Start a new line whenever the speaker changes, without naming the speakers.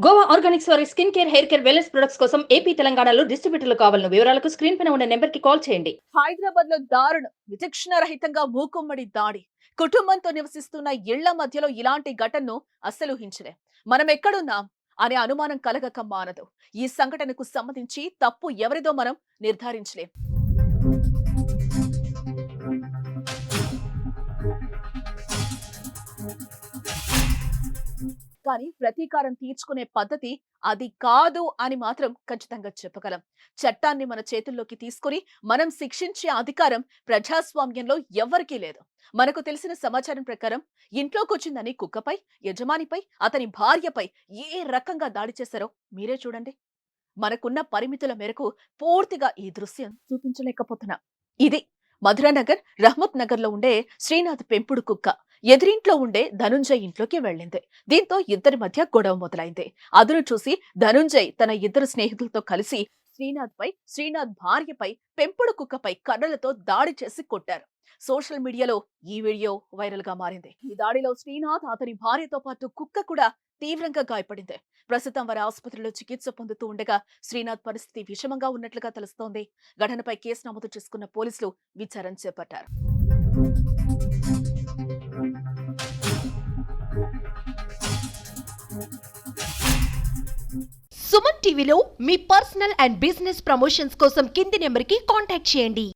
Goa Organics వారి skin care, hair care, wellness products కోసం AP, తెలంగాణలో డిస్ట్రిబ్యూటర్లు కావాలను వివరాలకు స్క్రీన్ పైన ఉన్న నెంబర్ కి కాల్ చేయండి.
హైదరాబాద్ లో దారుణం, విచక్షణ రహితంగా మూకుమ్మడి దాడి. కుటుంబంతో నివసిస్తున్న ఇళ్ల మధ్యలో ఇలాంటి ఘటనను అస్సలు ఊహించలే. మనం ఎక్కడున్నాం అనే అనుమానం కలగక మానదు. ఈ సంఘటనకు సంబంధించి తప్పు ఎవరిదో మనం నిర్ధారించలేం. కానీ ప్రతీకారం తీర్చుకునే పద్ధతి అది కాదు అని మాత్రం ఖచ్చితంగా చెప్పగలం. చట్టాన్ని మన చేతుల్లోకి తీసుకుని మనం శిక్షించే అధికారం ప్రజాస్వామ్యంలో ఎవ్వరికీ లేదు. మనకు తెలిసిన సమాచారం ప్రకారం ఇంట్లోకొచ్చిందని కుక్కపై, యజమానిపై, అతని భార్యపై ఏ రకంగా దాడి చేశారో మీరే చూడండి. మనకున్న పరిమితుల మేరకు పూర్తిగా ఈ దృశ్యం చూపించలేకపోతున్నా. ఇది మధురానగర్, రహమత్ నగర్ లో ఉండే శ్రీనాథ్ పెంపుడు కుక్క ఎదురింట్లో ఉండే ధనుంజయ్ ఇంట్లోకి వెళ్ళింది. దీంతో ఇద్దరి మధ్య గొడవ మొదలైంది. అదును చూసి ధనుంజయ్ తన ఇద్దరు స్నేహితులతో కలిసి శ్రీనాథ్ భార్యపై, పెంపుడు కుక్కపై కర్రలతో దాడి చేసి కొట్టారు. సోషల్ మీడియాలో ఈ వీడియో వైరల్ గా మారింది. ఈ దాడిలో శ్రీనాథ్, అతని భార్యతో పాటు కుక్క కూడా తీవ్రంగా గాయపడింది. ప్రస్తుతం వారి ఆసుపత్రిలో చికిత్స పొందుతూ ఉండగా శ్రీనాథ్ పరిస్థితి విషమంగా ఉన్నట్లుగా తెలుస్తోంది. ఘటనపై కేసు నమోదు చేసుకున్న పోలీసులు విచారణ చేపట్టారు.
సుమన్ టీవీలో మీ పర్సనల్ అండ్ బిజినెస్ ప్రమోషన్స్ కోసం కింది నెంబర్కి కాంటాక్ట్ చేయండి.